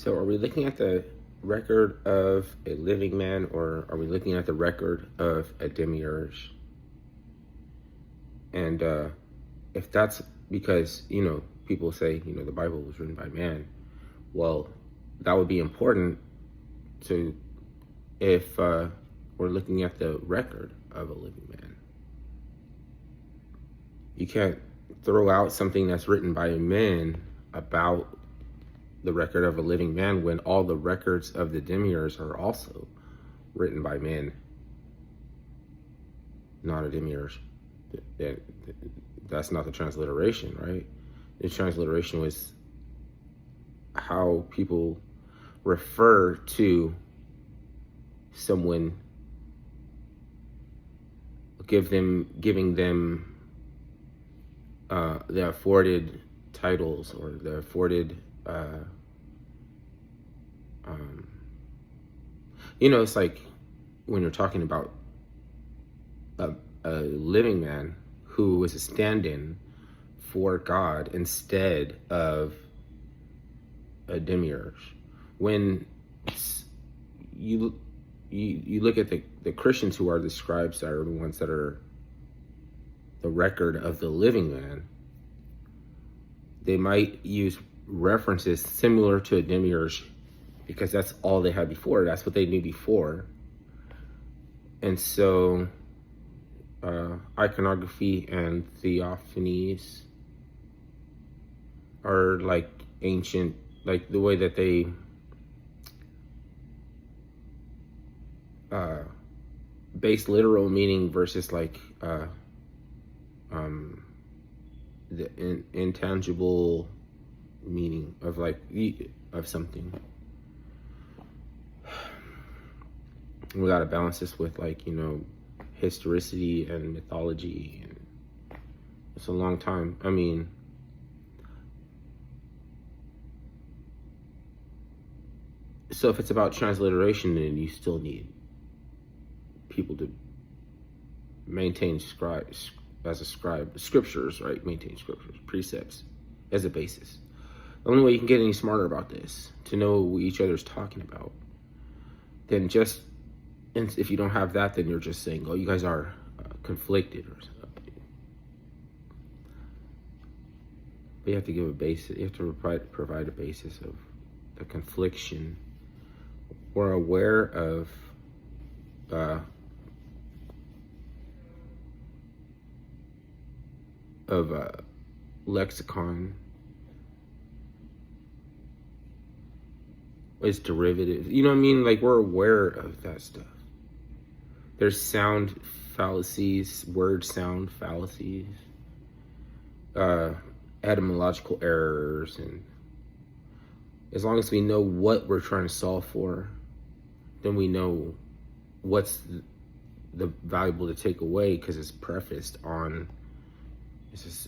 So, are we looking at the record of a living man, or are we looking at the record of a demiurge? And if that's because, people say, the Bible was written by man, well, that would be important to if we're looking at the record of a living man. You can't throw out something that's written by men about the record of a living man when all the records of the demiurge are also written by men, not a demiurge. That's not the transliteration, right? The transliteration was how people refer to someone, giving them the afforded titles or the afforded it's like when you're talking about a living man who was a stand-in for God instead of a demiurge. When you look at the Christians who are the scribes, that are the ones that are the record of the living man, they might use references similar to a demiurge because that's all they had before. That's what they knew before. And so iconography and theophanies are like ancient, like the way that they base literal meaning versus like the intangible meaning of like of something. We got to balance this with like historicity and mythology, and it's a long time. I mean, so if it's about transliteration, then you still need people to maintain scribes as a scribe, scriptures, right? Maintain scriptures, precepts as a basis. The only way you can get any smarter about this, to know what each other's talking about, then just, and if you don't have that, then you're just saying, oh, you guys are conflicted or something. But you have to give a basis. You have to provide a basis of the confliction. We're aware of lexicon is derivative. You know what I mean? Like, we're aware of that stuff. There's sound fallacies, word sound fallacies, etymological errors, and as long as we know what we're trying to solve for, then we know what's the valuable to take away, because it's prefaced on this is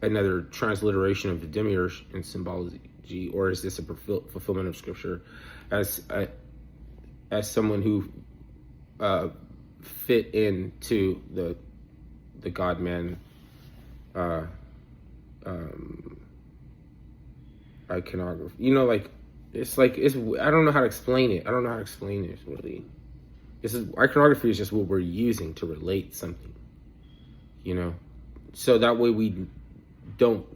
another transliteration of the demiurge in symbology, or is this a fulfillment of scripture? As someone who fit into the God-man iconography. Like it's I don't know how to explain it. Really. Iconography is just what we're using to relate something. So that way we don't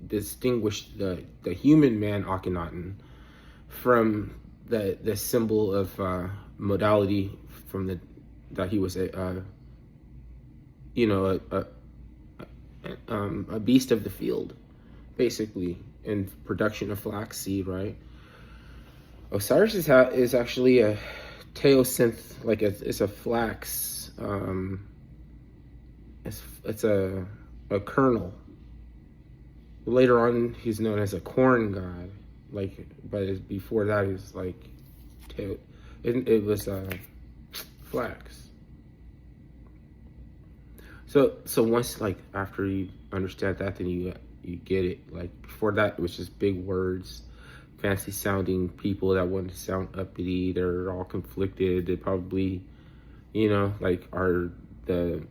distinguish the human man Akhenaten from the symbol of modality, from that he was a beast of the field, basically, in production of flaxseed, right? Osiris is actually a teosynth, like it's a flax. It's a kernel. Later on, he's known as a corn god. But before that, he was like, it was flax. So once, like, after you understand that, then you get it. Like, before that, it was just big words, fancy sounding people that wanted to sound uppity. They're all conflicted. They probably, are the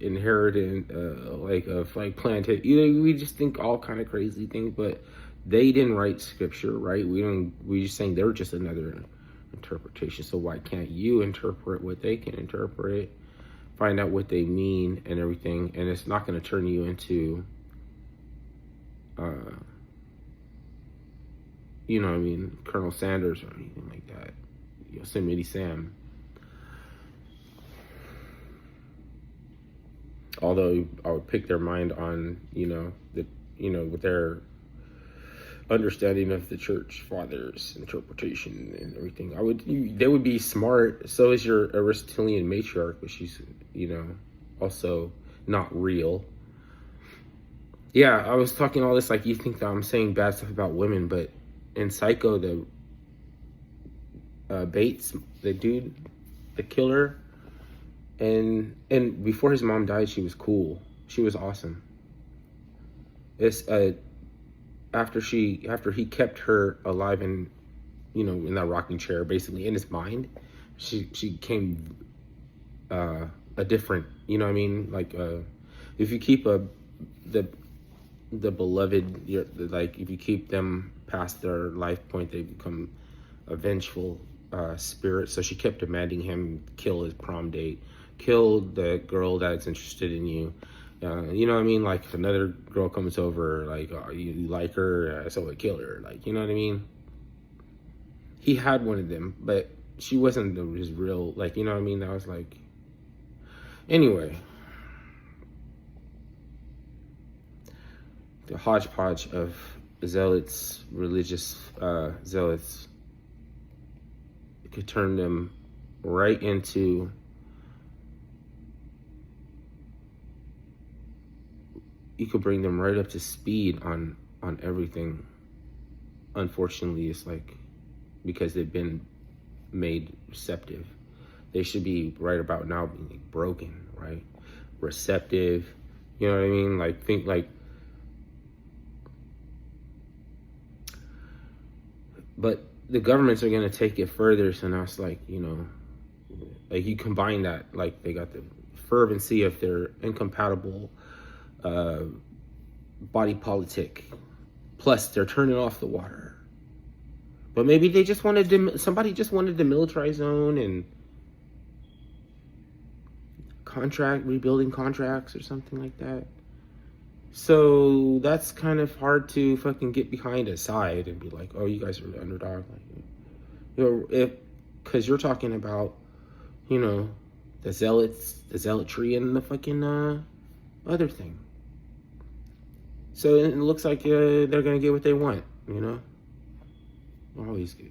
inherited of planted. We just think all kind of crazy things, but They didn't write scripture, right? We're just saying they're just another interpretation. So why can't you interpret what they can interpret, find out what they mean and everything? And it's not going to turn you into, you know what I mean, Colonel Sanders or anything like that. Yosemite Sam. Although I would pick their mind on, with their understanding of the church fathers' interpretation and everything. They would be smart. So is your Aristotelian matriarch, but she's, also not real. Yeah, I was talking all this like you think that I'm saying bad stuff about women, but in Psycho, the Bates, the dude, the killer, and before his mom died, she was cool. She was awesome. It's after he kept her alive in that rocking chair, basically in his mind, she came a different, like if you keep the beloved, if you keep them past their life point, they become a vengeful spirit. So she kept demanding him kill his prom date, kill the girl that's interested in you. You know what I mean? Like if another girl comes over, like you like her, so I kill her. Like, you know what I mean? He had one of them, but she wasn't his real, like, you know what I mean? That was like, anyway. The hodgepodge of zealots, religious zealots, could turn them right into you could bring them right up to speed on everything. Unfortunately, it's like because they've been made receptive. They should be right about now being like broken, right? Receptive, you know what I mean? Like think like, but the governments are gonna take it further. So now it's like, like you combine that, like they got the fervency of their incompatible body politic, plus they're turning off the water. But maybe they just wanted somebody just wanted the militarized zone and rebuilding contracts or something like that. So that's kind of hard to fucking get behind a side and be like, oh, you guys are the underdog, like, because you're talking about, the zealotry and the fucking other thing. So it looks like they're gonna get what they want, Always get.